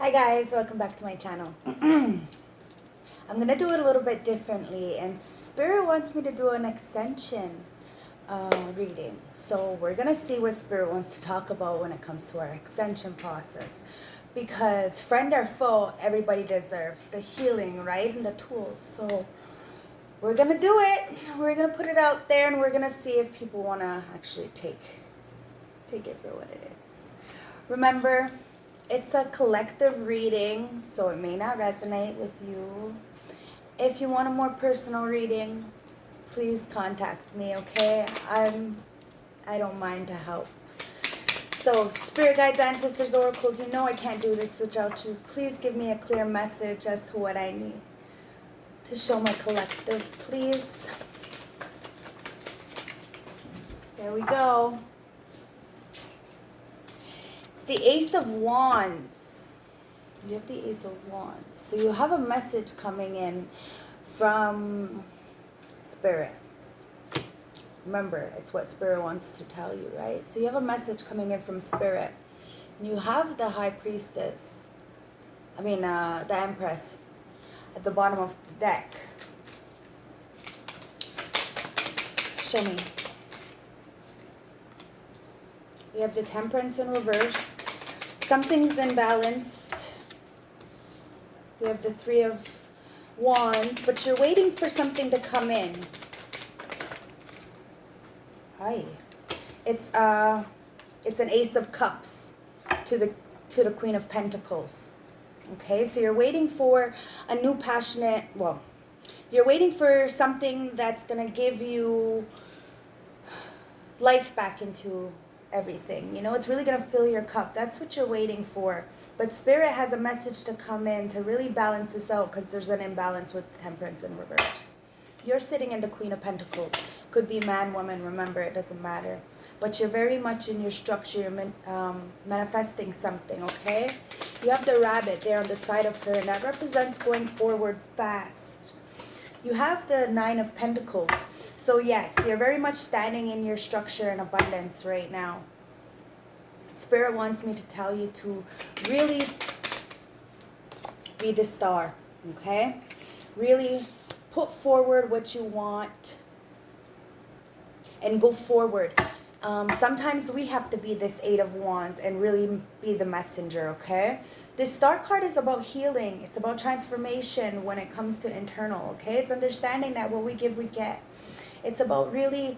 Hi guys, welcome back to my channel. I'm gonna do it a little bit differently, and Spirit wants me to do an extension reading. So we're gonna see what Spirit wants to talk about when it comes to our extension process. Because friend or foe, everybody deserves the healing, right? And the tools. So we're gonna do it. We're gonna put it out there, and we're gonna see if people wanna actually take it for what it is. Remember, it's a collective reading, so it may not resonate with you. If you want a more personal reading, please contact me, okay? I don't mind to help. So, spirit guides, ancestors, oracles, you know I can't do this without you. Please give me a clear message as to what I need to show my collective, please. There we go. The Ace of Wands. You have the Ace of Wands. So you have a message coming in from Spirit. Remember, it's what Spirit wants to tell you, right? So you have a message coming in from Spirit. You have the High Priestess. The Empress at the bottom of the deck. Show me. You have the Temperance in reverse. Something's imbalanced. We have the Three of Wands, but you're waiting for something to come in. Hi. It's an Ace of Cups to the Queen of Pentacles. Okay, so you're waiting for a new passionate, you're waiting for something that's gonna give you life back into everything. You know, it's really going to fill your cup. That's what you're waiting for. But Spirit has a message to come in to really balance this out, because there's an imbalance with Temperance in reverse. You're sitting in the Queen of Pentacles. Could be man, woman, remember, it doesn't matter. But you're very much in your structure. You're manifesting something, okay? You have the Rabbit there on the side of her, and that represents going forward fast. You have the Nine of Pentacles. So yes, you're very much standing in your structure and abundance right now. Spirit wants me to tell you to really be the star, okay? Really put forward what you want and go forward. Sometimes we have to be this Eight of Wands and really be the messenger, okay? This Star card is about healing. It's about transformation when it comes to internal, okay? It's understanding that what we give, we get. It's about really,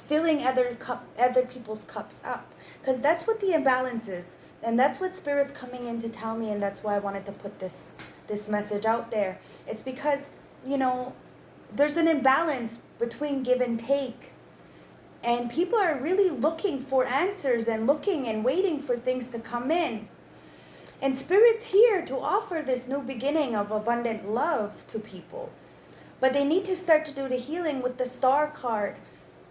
filling other people's cups up. Because that's what the imbalance is. And that's what Spirit's coming in to tell me. And that's why I wanted to put this message out there. It's because, there's an imbalance between give and take. And people are really looking for answers and looking and waiting for things to come in. And Spirit's here to offer this new beginning of abundant love to people. But they need to start to do the healing with the Star card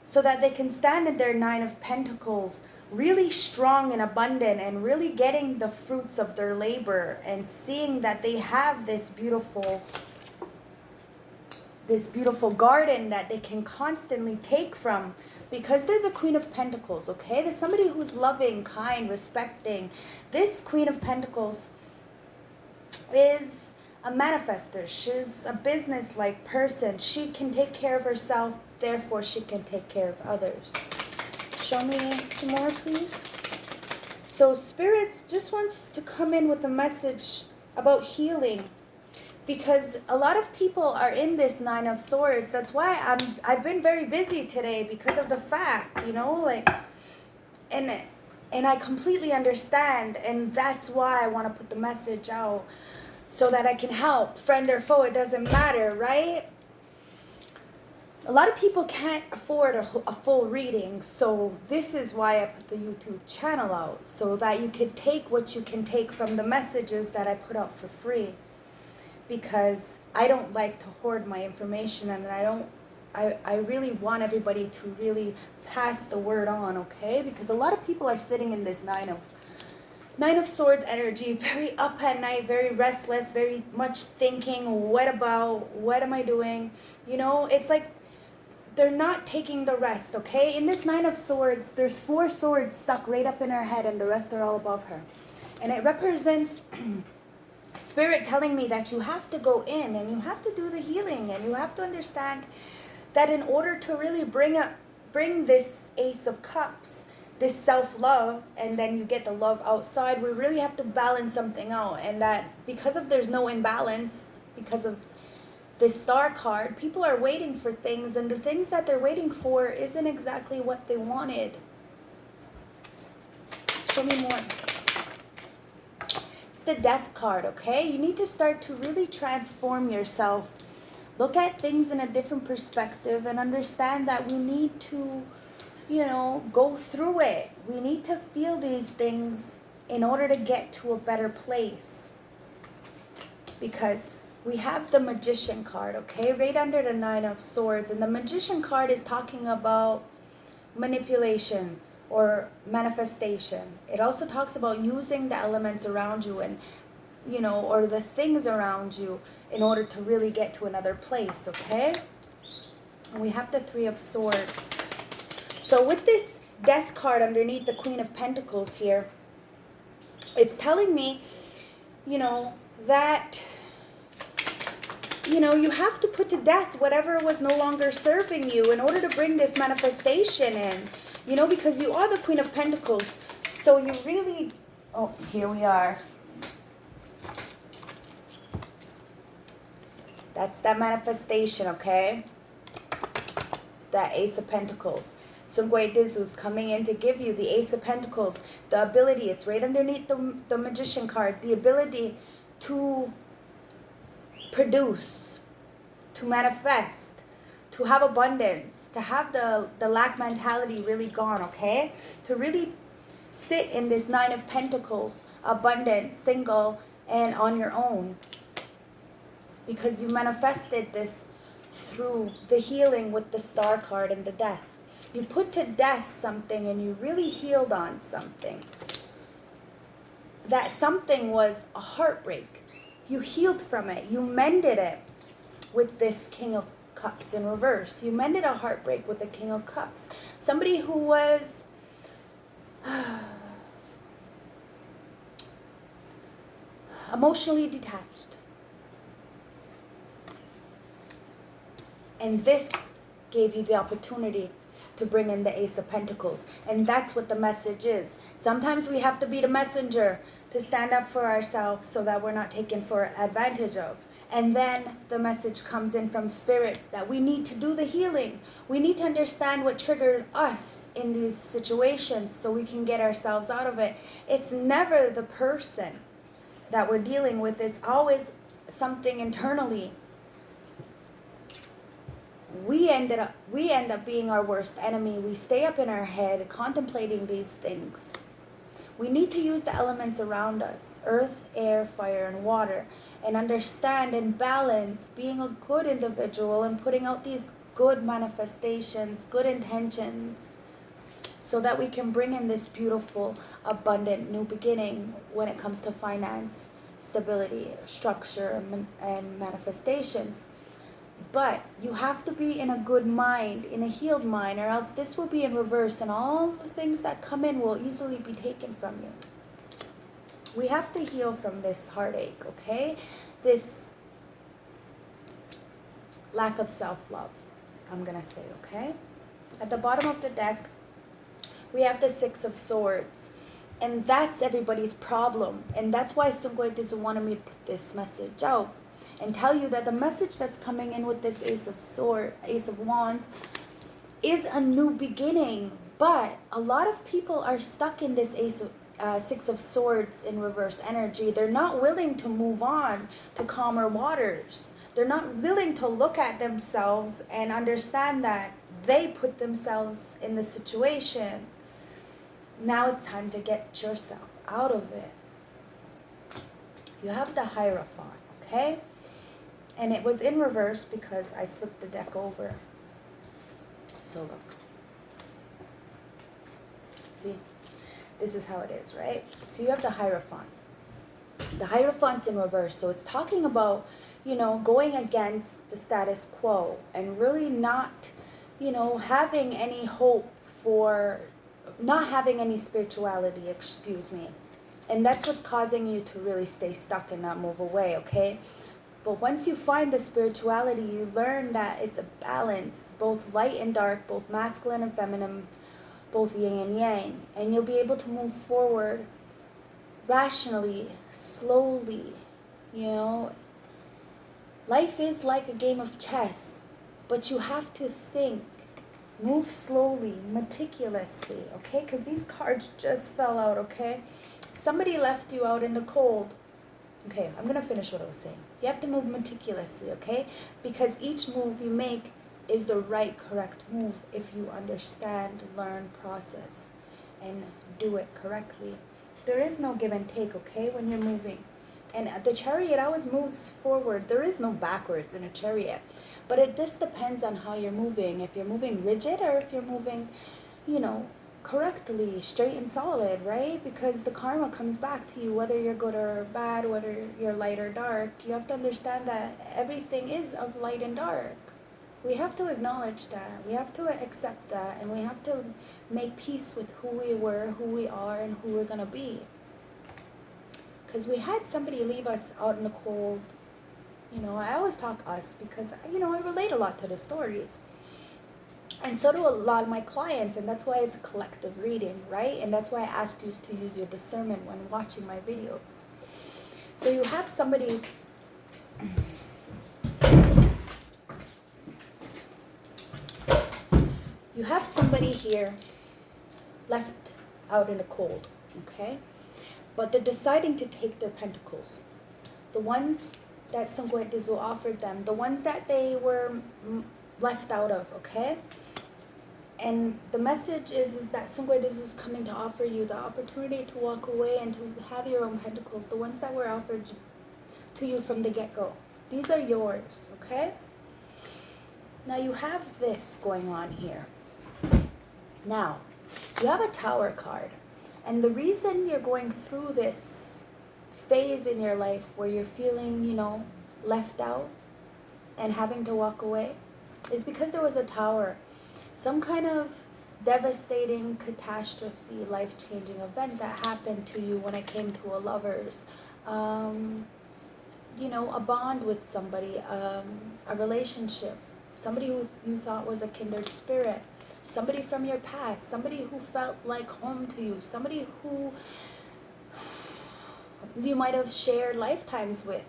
so that they can stand in their Nine of Pentacles really strong and abundant and really getting the fruits of their labor and seeing that they have this beautiful garden that they can constantly take from, because they're the Queen of Pentacles, okay? There's somebody who's loving, kind, respecting. This Queen of Pentacles is a manifester. She's a business-like person. She can take care of herself, therefore she can take care of others. Show me some more, please. So Spirit just wants to come in with a message about healing, because a lot of people are in this Nine of Swords. That's why I've been very busy today, because of the fact, and I completely understand, and that's why I want to put the message out. So that I can help, friend or foe, it doesn't matter, right? A lot of people can't afford a full reading, so this is why I put the YouTube channel out, so that you can take what you can take from the messages that I put out for free. Because I don't like to hoard my information, and I really want everybody to really pass the word on, okay? Because a lot of people are sitting in this Nine of Swords energy, very up at night, very restless, very much thinking, what am I doing? It's like they're not taking the rest, okay? In this Nine of Swords, there's 4 swords stuck right up in her head, and the rest are all above her. And it represents Spirit telling me that you have to go in and you have to do the healing, and you have to understand that in order to really bring this Ace of Cups, this self-love, and then you get the love outside, we really have to balance something out. And that because of there's no imbalance, because of this Star card, people are waiting for things, and the things that they're waiting for isn't exactly what they wanted. Show me more. It's the Death card, okay? You need to start to really transform yourself. Look at things in a different perspective and understand that we need to, go through it. We need to feel these things in order to get to a better place. Because we have the Magician card, okay? Right under the Nine of Swords. And the Magician card is talking about manipulation or manifestation. It also talks about using the elements around you and, or the things around you in order to really get to another place, okay? And we have the Three of Swords. So with this Death card underneath the Queen of Pentacles here, it's telling me, that, you have to put to death whatever was no longer serving you in order to bring this manifestation in, because you are the Queen of Pentacles. So you really, oh, here we are. That's that manifestation, okay? That Ace of Pentacles. Sungwe Dizu's coming in to give you the Ace of Pentacles. The ability, it's right underneath the Magician card. The ability to produce, to manifest, to have abundance, to have the lack mentality really gone, okay? To really sit in this Nine of Pentacles, abundant, single, and on your own. Because you manifested this through the healing with the Star card and the Death. You put to death something and you really healed on something. That something was a heartbreak. You healed from it. You mended it with this King of Cups in reverse. You mended a heartbreak with the King of Cups. Somebody who was emotionally detached. And this gave you the opportunity to bring in the Ace of Pentacles. And that's what the message is. Sometimes we have to be the messenger to stand up for ourselves so that we're not taken for advantage of. And then the message comes in from Spirit that we need to do the healing. We need to understand what triggered us in these situations so we can get ourselves out of it. It's never the person that we're dealing with. It's always something internally. We end up being our worst enemy. We stay up in our head contemplating these things. We need to use the elements around us, earth, air, fire, and water, and understand and balance being a good individual and putting out these good manifestations, good intentions, so that we can bring in this beautiful, abundant new beginning when it comes to finance, stability, structure, and manifestations. But you have to be in a good mind, in a healed mind, or else this will be in reverse and all the things that come in will easily be taken from you. We have to heal from this heartache, okay? This lack of self-love, I'm going to say, okay? At the bottom of the deck, we have the Six of Swords. And that's everybody's problem. And that's why Sungwe doesn't want me to put this message out and tell you that the message that's coming in with this Ace of Wands is a new beginning. But a lot of people are stuck in this Six of Swords in reverse energy. They're not willing to move on to calmer waters. They're not willing to look at themselves and understand that they put themselves in the situation. Now it's time to get yourself out of it. You have the Hierophant, okay? And it was in reverse because I flipped the deck over. So look. See? This is how it is, right? So you have the Hierophant. The Hierophant's in reverse. So it's talking about, going against the status quo and really not, having any hope for, not having any spirituality, excuse me. And that's what's causing you to really stay stuck and not move away, okay? But once you find the spirituality, you learn that it's a balance, both light and dark, both masculine and feminine, both yin and yang. And you'll be able to move forward rationally, slowly, you know. Life is like a game of chess, but you have to think. Move slowly, meticulously, okay? Because these cards just fell out, okay? Somebody left you out in the cold. Okay, I'm going to finish what I was saying. You have to move meticulously, okay? Because each move you make is the right, correct move if you understand, learn, process, and do it correctly. There is no give and take, okay, when you're moving. And the chariot always moves forward. There is no backwards in a chariot. But it just depends on how you're moving. If you're moving rigid or if you're moving, you know, correctly, straight and solid, right? Because the karma comes back to you, whether you're good or bad, whether you're light or dark. You have to understand that everything is of light and dark. We have to acknowledge that. We have to accept that. And we have to make peace with who we were, who we are, and who we're going to be. Because we had somebody leave us out in the cold. You know, I always talk us because, you know, I relate a lot to the stories. And so do a lot of my clients, and that's why it's a collective reading, right? And that's why I ask you to use your discernment when watching my videos. So you have somebody... You have somebody here left out in the cold, okay? But they're deciding to take their pentacles. The ones that Sungwe Dizu offered them, the ones that they were left out of, okay? And the message is that Sungwe Dizu is coming to offer you the opportunity to walk away and to have your own pentacles, the ones that were offered to you from the get-go. These are yours, okay? Now you have this going on here. Now, you have a Tower card. And the reason you're going through this phase in your life where you're feeling, you know, left out and having to walk away is because there was a Tower. Some kind of devastating catastrophe, life-changing event that happened to you when it came to a lover's, you know, a bond with somebody, a relationship, somebody who you thought was a kindred spirit, somebody from your past, somebody who felt like home to you, somebody who you might have shared lifetimes with.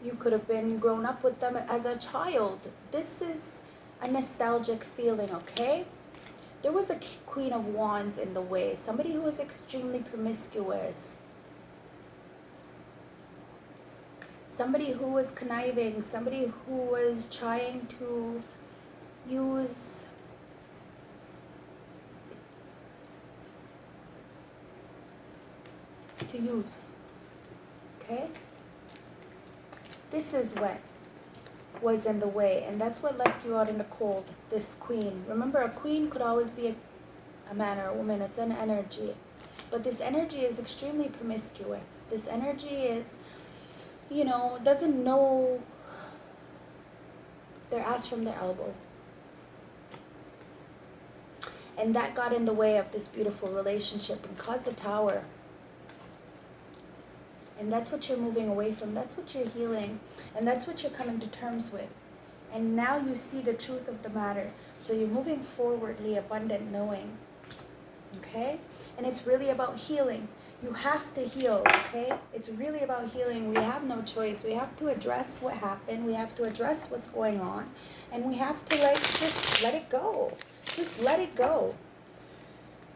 You could have been grown up with them as a child. This is a nostalgic feeling, okay? There was a Queen of Wands in the way, somebody who was extremely promiscuous, somebody who was conniving, somebody who was trying to use okay? This is what was in the way, and that's what left you out in the cold, this queen. Remember, a queen could always be a man or a woman. It's an energy. But this energy is extremely promiscuous. This energy is, you know, doesn't know their ass from their elbow. And that got in the way of this beautiful relationship and caused a Tower. And that's what you're moving away from. That's what you're healing. And that's what you're coming to terms with. And now you see the truth of the matter. So you're moving forwardly, abundant knowing. Okay? And it's really about healing. You have to heal, okay? It's really about healing. We have no choice. We have to address what happened. We have to address what's going on. And we have to, like, just let it go. Just let it go.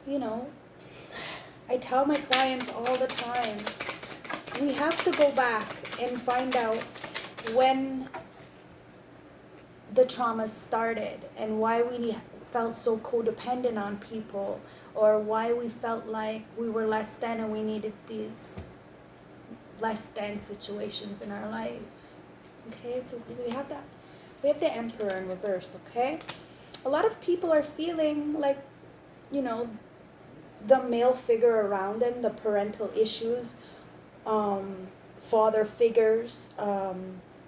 You know, I tell my clients all the time, we have to go back and find out when the trauma started and why we felt so codependent on people, or why we felt like we were less than and we needed these less than situations in our life. Okay, so we have the Emperor in reverse, okay? A lot of people are feeling like, you know, the male figure around them, the parental issues, father figures,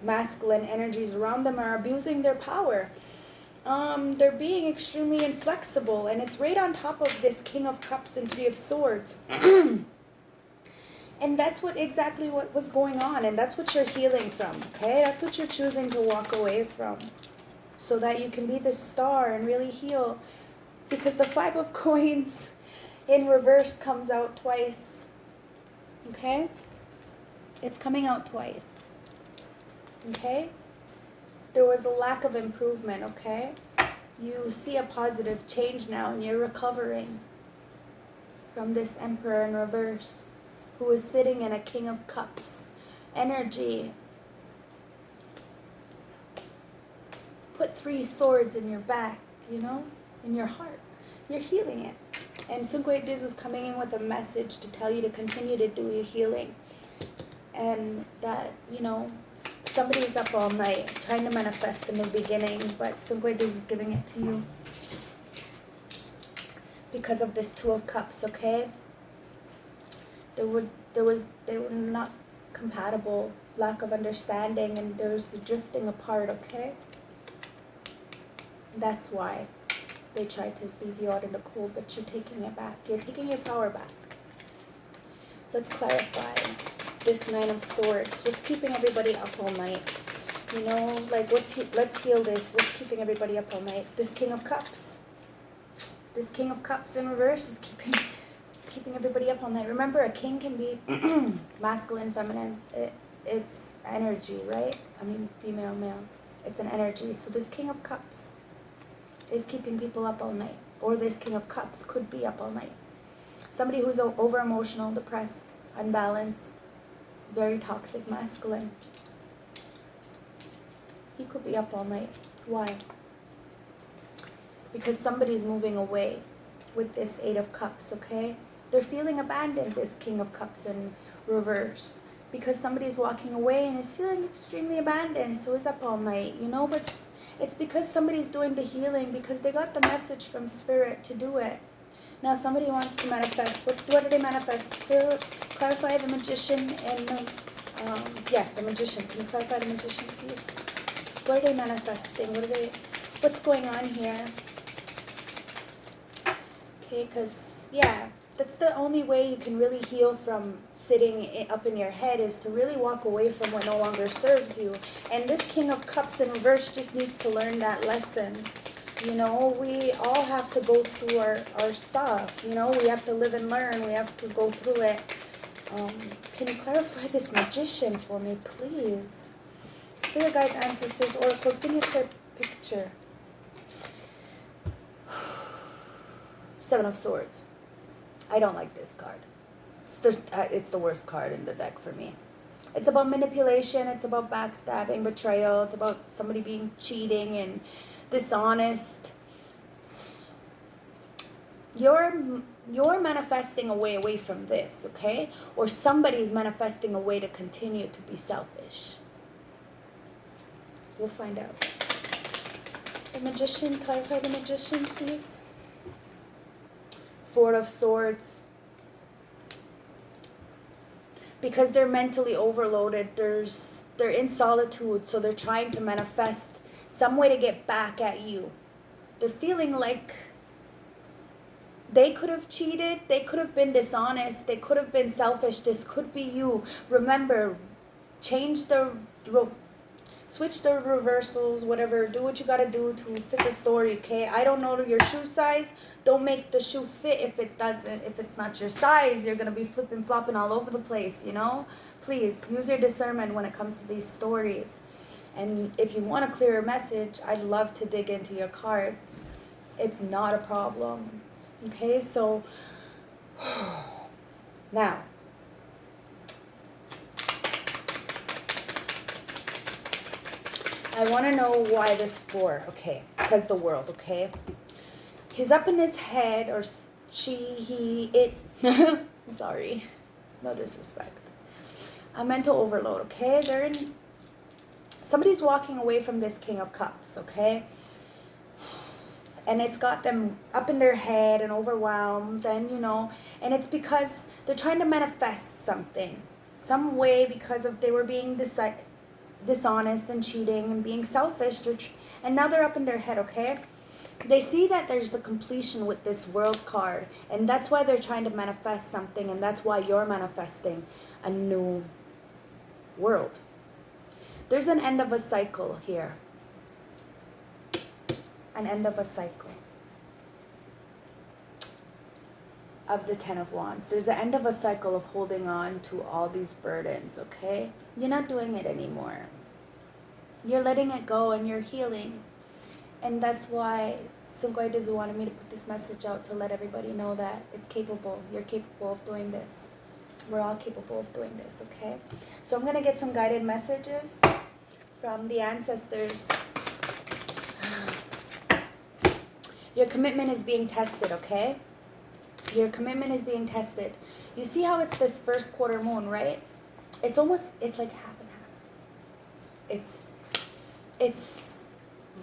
masculine energies around them are abusing their power. They're being extremely inflexible, and it's right on top of this King of Cups and Three of Swords. And that's exactly what was going on, and that's what you're healing from, okay? That's what you're choosing to walk away from, so that you can be the star and really heal. Because the Five of Coins in reverse comes out twice, okay? It's coming out twice, okay? There was a lack of improvement, okay? You see a positive change now, and you're recovering from this Emperor in reverse, who is sitting in a King of Cups energy. Put 3 swords in your back, you know, in your heart. You're healing it. And Sungwe Diz is coming in with a message to tell you to continue to do your healing. And that, you know, somebody is up all night trying to manifest in the beginning, but Sungwe Diz is giving it to you because of this Two of Cups, okay? They were not compatible, lack of understanding, and there was the drifting apart, okay? That's why they tried to leave you out in the cold, but you're taking it back. You're taking your power back. Let's clarify this Nine of Swords. What's keeping everybody up all night? You know, like let's heal this. What's keeping everybody up all night? This King of Cups. This King of Cups in reverse is keeping everybody up all night. Remember, a king can be masculine, feminine. It's energy, right? I mean, female, male. It's an energy. So this King of Cups is keeping people up all night. Or this King of Cups could be up all night. Somebody who's over emotional, depressed, unbalanced, very toxic masculine. He could be up all night. Why? Because somebody's moving away with this Eight of Cups, okay? They're feeling abandoned, this King of Cups in reverse. Because somebody's walking away and is feeling extremely abandoned, so is up all night, you know? But it's because somebody's doing the healing, because they got the message from Spirit to do it. Now somebody wants to manifest. What do they manifest? Clarify the Magician and the Magician. Can you clarify the Magician, please? What are they manifesting? What's going on here? Okay, because, that's the only way you can really heal from sitting up in your head, is to really walk away from what no longer serves you. And this King of Cups in reverse just needs to learn that lesson. You know, we all have to go through our stuff. You know, we have to live and learn. We have to go through it. Can you clarify this Magician for me, please? Spirit guides, ancestors, oracles, give me a clear picture. Seven of Swords. I don't like this card. It's the worst card in the deck for me. It's about manipulation. It's about backstabbing, betrayal. It's about somebody being cheating and dishonest. You're manifesting a way away from this, okay? Or somebody's manifesting a way to continue to be selfish. We'll find out. The Magician, clarify the Magician, please. Four of Swords. Because they're mentally overloaded, they're in solitude, so they're trying to manifest some way to get back at you. They're feeling like they could have cheated, they could have been dishonest, they could have been selfish. This could be you. Remember, switch the reversals, whatever. Do what you gotta do to fit the story, okay? I don't know your shoe size. Don't make the shoe fit if it's not your size. You're gonna be flipping, flopping all over the place, you know? Please, use your discernment when it comes to these stories. And if you want a clearer message, I'd love to dig into your cards. It's not a problem. Okay, so now I want to know why this 4. Okay, because the world, okay? He's up in his head, or it. I'm sorry. No disrespect. A mental overload, okay? Somebody's walking away from this King of Cups, okay? And it's got them up in their head and overwhelmed, and and it's because they're trying to manifest something, some way, because of they were being dishonest and cheating and being selfish, and now they're up in their head, okay? They see that there's a completion with this world card, and that's why they're trying to manifest something, and that's why you're manifesting a new world. There's an end of a cycle here. An end of a cycle. Of the Ten of Wands. There's an end of a cycle of holding on to all these burdens, okay? You're not doing it anymore. You're letting it go and you're healing. And that's why Sungwai Dizu wanted me to put this message out to let everybody know that it's capable. You're capable of doing this. We're all capable of doing this, okay? So I'm going to get some guided messages from the ancestors. Your commitment is being tested, okay? Your commitment is being tested. You see how it's this first quarter moon, right? It's like half and half. It's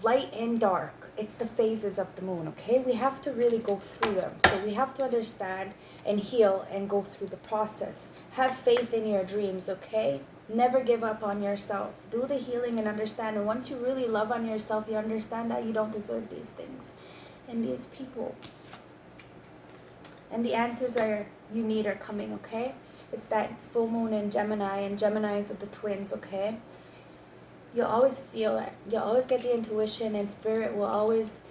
light and dark. It's the phases of the moon, okay? We have to really go through them. So we have to understand and heal and go through the process. Have faith in your dreams, okay? Never give up on yourself. Do the healing and understand. And once you really love on yourself, you understand that you don't deserve these things and these people. And the answers you need are coming, okay? It's that full moon in Gemini, and Geminis are the twins, okay? You'll always feel it. You'll always get the intuition, and spirit will always,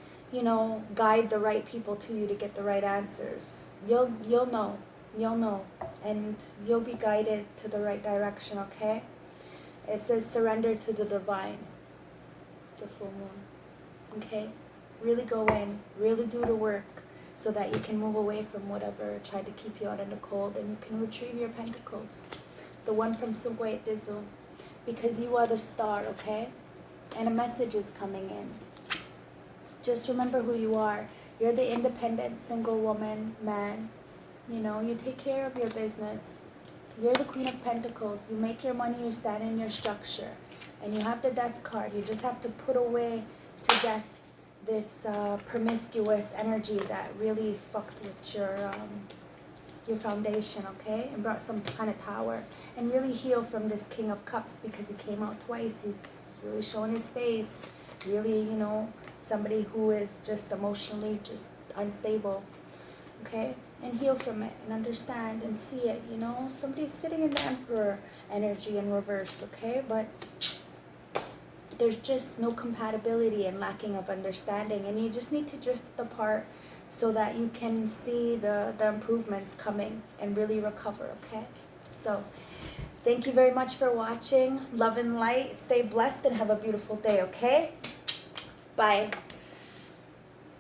guide the right people to you to get the right answers. You'll know. You'll know. And you'll be guided to the right direction, okay? It says surrender to the divine. The full moon. Okay? Really go in. Really do the work, so that you can move away from whatever tried to keep you out in the cold, and you can retrieve your pentacles. The one from Sungwai Dizu. Because you are the star, okay? And a message is coming in. Just remember who you are. You're the independent single woman, man. You take care of your business. You're the Queen of Pentacles. You make your money, you stand in your structure. And you have the Death card. You just have to put away to death this promiscuous energy that really fucked with your foundation, okay? And brought some kind of tower. And really heal from this King of Cups, because he came out twice. He's really showing his face. Really, somebody who is just emotionally just unstable, okay? And heal from it and understand and see it, Somebody's sitting in the Emperor energy in reverse, okay? But there's just no compatibility and lacking of understanding, and you just need to drift apart so that you can see the improvements coming and really recover, okay? So thank you very much for watching. Love and light. Stay blessed and have a beautiful day, okay? Bye.